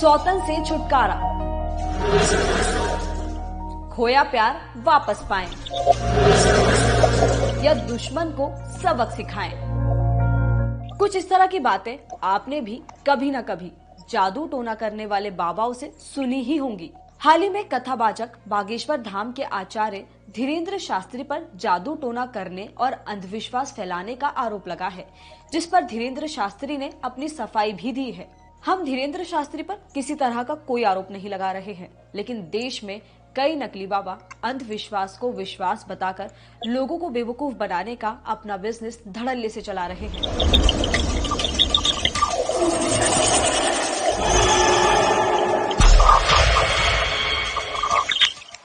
सौतन से छुटकारा, खोया प्यार वापस पाएं या दुश्मन को सबक सिखाएं। कुछ इस तरह की बातें आपने भी कभी न कभी जादू टोना करने वाले बाबाओं से सुनी ही होंगी। हाल ही में कथावाचक बागेश्वर धाम के आचार्य धीरेन्द्र शास्त्री पर जादू टोना करने और अंधविश्वास फैलाने का आरोप लगा है, जिस पर धीरेन्द्र शास्त्री ने अपनी सफाई भी दी है। हम धीरेन्द्र शास्त्री पर किसी तरह का कोई आरोप नहीं लगा रहे हैं, लेकिन देश में कई नकली बाबा अंधविश्वास को विश्वास बताकर लोगों को बेवकूफ बनाने का अपना बिजनेस धड़ल्ले से चला रहे हैं।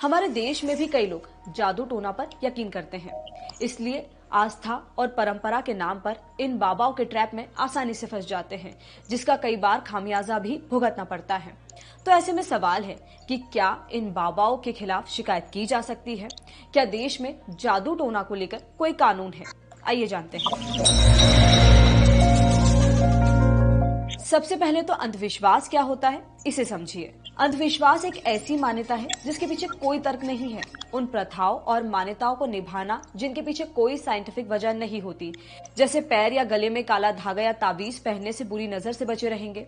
हमारे देश में भी कई लोग जादू टोना पर यकीन करते हैं, इसलिए आस्था और परंपरा के नाम पर इन बाबाओं के ट्रैप में आसानी से फंस जाते हैं, जिसका कई बार खामियाजा भी भुगतना पड़ता है। तो ऐसे में सवाल है कि क्या इन बाबाओं के खिलाफ शिकायत की जा सकती है? क्या देश में जादू टोना को लेकर कोई कानून है? आइए जानते हैं। सबसे पहले तो अंधविश्वास क्या होता है, इसे समझिए। अंधविश्वास एक ऐसी मान्यता है जिसके पीछे कोई तर्क नहीं है, उन प्रथाओं और मान्यताओं को निभाना जिनके पीछे कोई साइंटिफिक वजह नहीं होती, जैसे पैर या गले में काला धागा या ताबीज पहनने से बुरी नजर से बचे रहेंगे,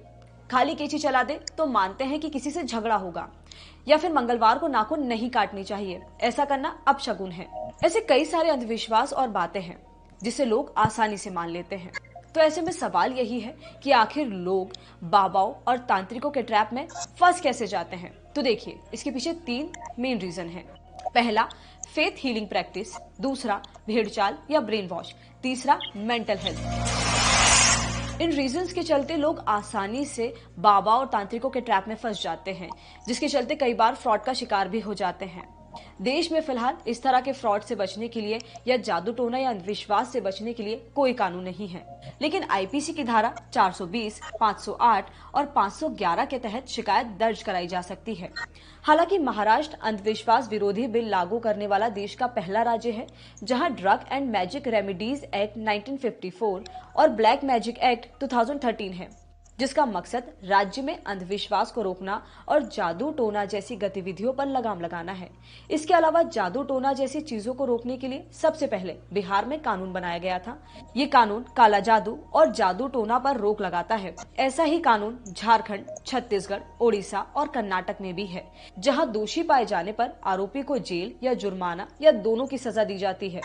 खाली कैंची चला दे तो मानते हैं कि किसी से झगड़ा होगा, या फिर मंगलवार को नाखून नहीं काटनी चाहिए, ऐसा करना अपशगुन है। ऐसे कई सारे अंधविश्वास और बातें हैं जिसे लोग आसानी से मान लेते हैं। तो ऐसे में सवाल यही है कि आखिर लोग बाबाओं और तांत्रिकों के ट्रैप में फंस कैसे जाते हैं। तो देखिए, इसके पीछे 3 मेन रीजन हैं। पहला, फेथ हीलिंग प्रैक्टिस, दूसरा भेड़चाल या ब्रेन वॉश, तीसरा मेंटल हेल्थ। इन रीजंस के चलते लोग आसानी से बाबा और तांत्रिकों के ट्रैप में फंस जाते हैं, जिसके चलते कई बार फ्रॉड का शिकार भी हो जाते हैं। देश में फिलहाल इस तरह के फ्रॉड से बचने के लिए या जादू टोना या अंधविश्वास से बचने के लिए कोई कानून नहीं है, लेकिन आईपीसी की धारा 420, 508 और 511 के तहत शिकायत दर्ज कराई जा सकती है। हालांकि महाराष्ट्र अंधविश्वास विरोधी बिल लागू करने वाला देश का पहला राज्य है, जहां drug and magic remedies act 1954 और ब्लैक मैजिक एक्ट 2013 है, जिसका मकसद राज्य में अंधविश्वास को रोकना और जादू टोना जैसी गतिविधियों पर लगाम लगाना है। इसके अलावा जादू टोना जैसी चीजों को रोकने के लिए सबसे पहले बिहार में कानून बनाया गया था। ये कानून काला जादू और जादू टोना पर रोक लगाता है। ऐसा ही कानून झारखंड, छत्तीसगढ़, ओडिशा और कर्नाटक में भी है, जहां दोषी पाए जाने पर आरोपी को जेल या जुर्माना या दोनों की सजा दी जाती है।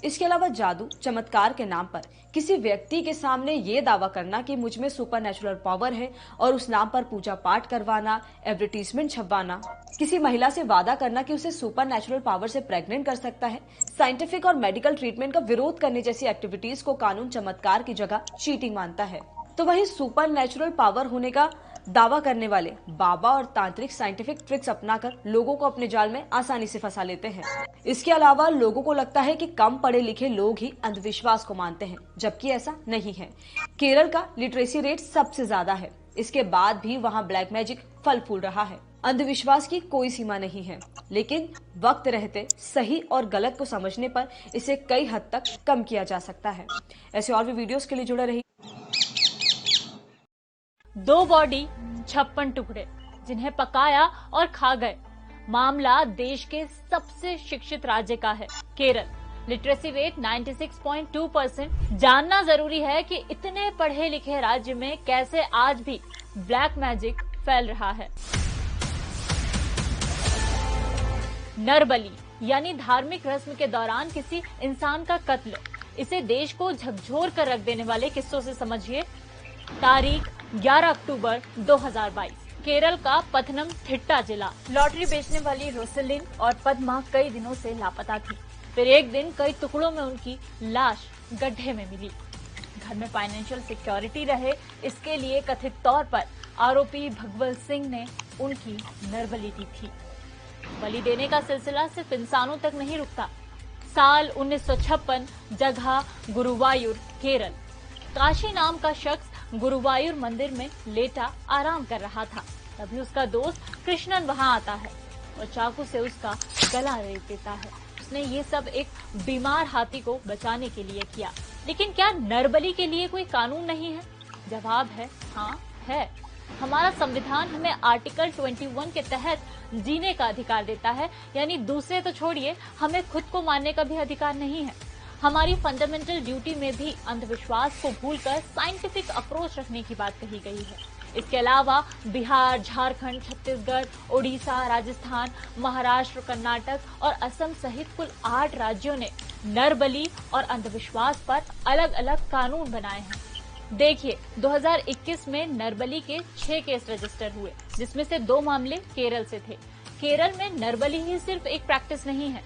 इसके अलावा जादू चमत्कार के नाम पर किसी व्यक्ति के सामने ये दावा करना कि मुझ में सुपर नेचुरल पावर है और उस नाम पर पूजा पाठ करवाना, एडवर्टीजमेंट छपवाना, किसी महिला से वादा करना कि उसे सुपर नेचुरल पावर से प्रेग्नेंट कर सकता है, साइंटिफिक और मेडिकल ट्रीटमेंट का विरोध करने जैसी एक्टिविटीज को कानून चमत्कार की जगह चीटिंग मानता है। तो वहीं सुपर नेचुरल पावर होने का दावा करने वाले बाबा और तांत्रिक साइंटिफिक ट्रिक्स अपनाकर लोगों को अपने जाल में आसानी से फंसा लेते हैं। इसके अलावा लोगों को लगता है कि कम पढ़े लिखे लोग ही अंधविश्वास को मानते हैं, जबकि ऐसा नहीं है। केरल का लिटरेसी रेट सबसे ज्यादा है, इसके बाद भी वहाँ ब्लैक मैजिक फल फूल रहा है। अंधविश्वास की कोई सीमा नहीं है, लेकिन वक्त रहते सही और गलत को समझने पर इसे कई हद तक कम किया जा सकता है। ऐसे और भी वीडियोस के लिए जुड़े रहिए। 2 बॉडी 56 टुकड़े जिन्हें पकाया और खा गए। मामला देश के सबसे शिक्षित राज्य का है, केरल। Literacy rate 96.2%। जानना जरूरी है कि इतने पढ़े लिखे राज्य में कैसे आज भी ब्लैक मैजिक फैल रहा है। नरबली यानी धार्मिक रस्म के दौरान किसी इंसान का कत्ल, इसे देश को झकझोर कर रख देने वाले किस्सों से समझिए। तारीख 11 अक्टूबर 2022। केरल का पथनमथिट्टा जिला। लॉटरी बेचने वाली रोसेलिन और पद्मा कई दिनों से लापता थी। फिर एक दिन कई टुकड़ों में उनकी लाश गड्ढे में मिली। घर में फाइनेंशियल सिक्योरिटी रहे, इसके लिए कथित तौर पर आरोपी भगवल सिंह ने उनकी नरबली दी थी। बलि देने का सिलसिला सिर्फ इंसानों तक नहीं रुकता। साल 1956, जगह गुरुवायूर, केरल। काशी नाम का शख्स गुरुवायूर मंदिर में लेटा आराम कर रहा था, तभी उसका दोस्त कृष्णन वहां आता है और चाकू से उसका गला रेत देता है। उसने ये सब एक बीमार हाथी को बचाने के लिए किया। लेकिन क्या नरबली के लिए कोई कानून नहीं है? जवाब है हाँ है। हमारा संविधान हमें आर्टिकल 21 के तहत जीने का अधिकार देता है, यानी दूसरे तो छोड़िए, हमें खुद को मारने का भी अधिकार नहीं है। हमारी फंडामेंटल ड्यूटी में भी अंधविश्वास को भूलकर साइंटिफिक अप्रोच रखने की बात कही गई है। इसके अलावा बिहार, झारखंड, छत्तीसगढ़, ओडिशा, राजस्थान, महाराष्ट्र, कर्नाटक और असम सहित कुल 8 राज्यों ने नरबली और अंधविश्वास पर अलग अलग कानून बनाए हैं। देखिए, 2021 में नरबली के 6 केस रजिस्टर हुए, जिसमें से 2 मामले केरल से थे। केरल में नरबली ही सिर्फ एक प्रैक्टिस नहीं है,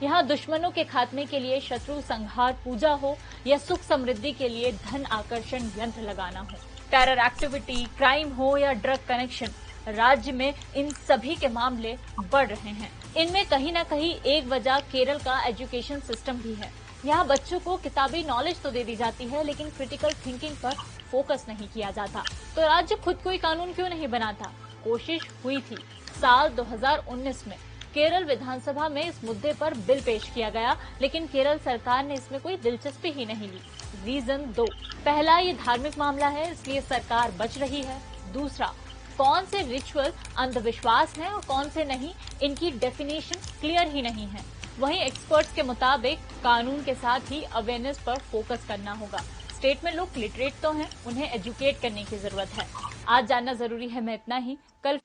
यहाँ दुश्मनों के खात्मे के लिए शत्रु संहार पूजा हो या सुख समृद्धि के लिए धन आकर्षण यंत्र लगाना हो, टेरर एक्टिविटी, क्राइम हो या ड्रग कनेक्शन, राज्य में इन सभी के मामले बढ़ रहे हैं। इनमें कहीं न कहीं एक वजह केरल का एजुकेशन सिस्टम भी है। यहाँ बच्चों को किताबी नॉलेज तो दे दी जाती है, लेकिन क्रिटिकल थिंकिंग पर फोकस नहीं किया जाता। तो राज्य खुद कोई कानून क्यों नहीं बनाता? कोशिश हुई थी। साल 2019 में केरल विधानसभा में इस मुद्दे पर बिल पेश किया गया, लेकिन केरल सरकार ने इसमें कोई दिलचस्पी ही नहीं ली। रीजन 2, पहला, ये धार्मिक मामला है इसलिए सरकार बच रही है। दूसरा, कौन से रिचुअल अंधविश्वास हैं और कौन से नहीं, इनकी डेफिनेशन क्लियर ही नहीं है। वहीं एक्सपर्ट्स के मुताबिक कानून के साथ ही अवेयरनेस पर फोकस करना होगा। स्टेट में लोग लिटरेट तो हैं, उन्हें एजुकेट करने की जरूरत है। आज जानना जरूरी है में इतना ही, कल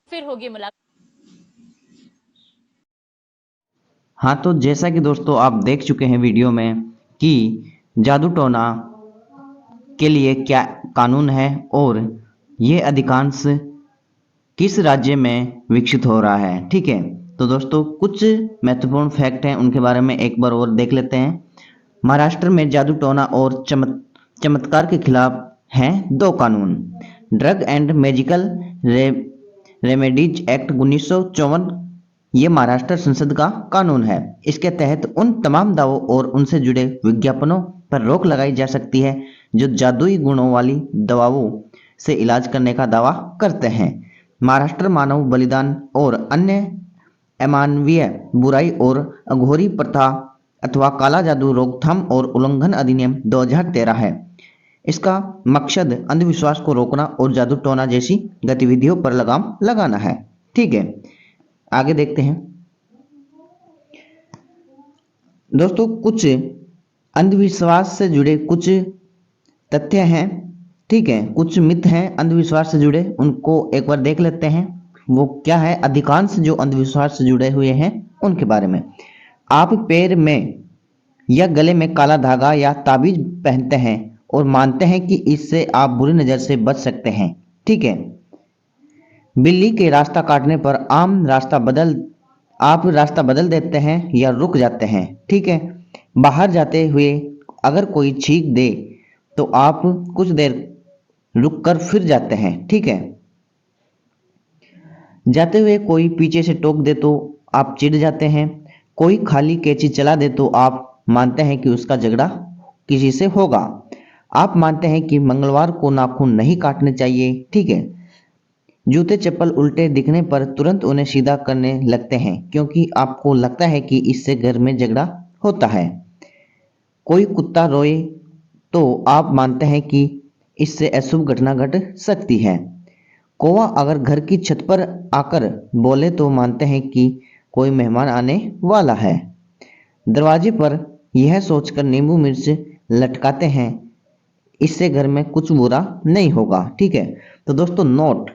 फिर होगी मुलाकात। हाँ, तो जैसा कि दोस्तों आप देख चुके हैं वीडियो में कि जादू टोना के लिए क्या कानून है और ये अधिकांश किस राज्य में विकसित हो रहा है। ठीक है, तो दोस्तों कुछ महत्वपूर्ण फैक्ट हैं, उनके बारे में एक बार और देख लेते हैं। महाराष्ट्र में जादू टोना और चमत्कार के खिलाफ हैं 2 कानून। Drug and magical remedies act 1954, ये महाराष्ट्र संसद का कानून है। इसके तहत उन तमाम दावों और उनसे जुड़े विज्ञापनों पर रोक लगाई जा सकती है जो जादुई गुणों वाली दवाओं से इलाज करने का दावा करते हैं। महाराष्ट्र मानव बलिदान और अन्य अमानवीय बुराई और अघोरी प्रथा अथवा काला जादू रोकथाम और उल्लंघन अधिनियम 2013 है। इसका मकसद अंधविश्वास को रोकना और जादू टोना जैसी गतिविधियों पर लगाम लगाना है। ठीक है, आगे देखते हैं दोस्तों। कुछ अंधविश्वास से जुड़े कुछ तथ्य हैं, ठीक है, कुछ मिथ हैं अंधविश्वास से जुड़े, उनको एक बार देख लेते हैं। वो क्या है? अधिकांश जो अंधविश्वास से जुड़े हुए हैं उनके बारे में। आप पैर में या गले में काला धागा या ताबीज पहनते हैं और मानते हैं कि इससे आप बुरी नजर से बच सकते हैं। ठीक है, बिल्ली के रास्ता काटने पर आप रास्ता बदल देते हैं या रुक जाते हैं। ठीक है, बाहर जाते हुए अगर कोई छींक दे तो आप कुछ देर रुककर फिर जाते हैं। ठीक है, जाते हुए कोई पीछे से टोक दे तो आप चिढ़ जाते हैं। कोई खाली कैंची चला दे तो आप मानते हैं कि उसका झगड़ा किसी से होगा। आप मानते हैं कि मंगलवार को नाखून नहीं काटने चाहिए। ठीक है, जूते चप्पल उल्टे दिखने पर तुरंत उन्हें सीधा करने लगते हैं क्योंकि आपको लगता है कि इससे घर में झगड़ा होता है। कोई कुत्ता रोए तो आप मानते हैं कि इससे अशुभ घटना घट सकती है। कौवा अगर घर की छत पर आकर बोले तो मानते हैं कि कोई मेहमान आने वाला है। दरवाजे पर यह सोचकर नींबू मिर्च लटकाते हैं, इससे घर में कुछ बुरा नहीं होगा। ठीक है, तो दोस्तों नोट,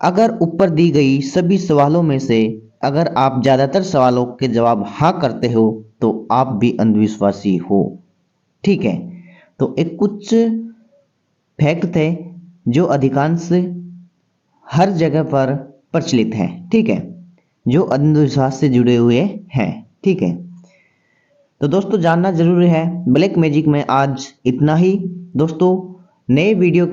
अगर ऊपर दी गई सभी सवालों में से अगर आप ज्यादातर सवालों के जवाब हाँ करते हो तो आप भी अंधविश्वासी हो। ठीक है, तो एक कुछ फैक्ट थे जो अधिकांश हर जगह पर प्रचलित हैं। ठीक है, जो अंधविश्वास से जुड़े हुए हैं। ठीक है, तो दोस्तों जानना जरूरी है। ब्लैक मैजिक में आज इतना ही दोस्तों। नए वीडियो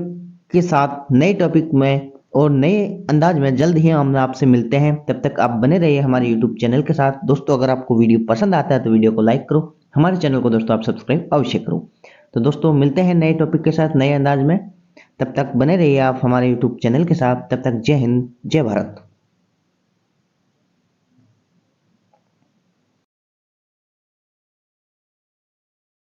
के साथ नए टॉपिक में और नए अंदाज में जल्द ही हम आपसे मिलते हैं। तब तक आप बने रहिए हमारे यूट्यूब चैनल के साथ। दोस्तों अगर आपको वीडियो पसंद आता है तो वीडियो को लाइक करो, हमारे चैनल को दोस्तों आप सब्सक्राइब अवश्य करो। तो दोस्तों मिलते हैं नए टॉपिक के साथ नए अंदाज में। तब तक बने रहिए आप हमारे यूट्यूब चैनल के साथ। तब तक जय हिंद, जय भारत।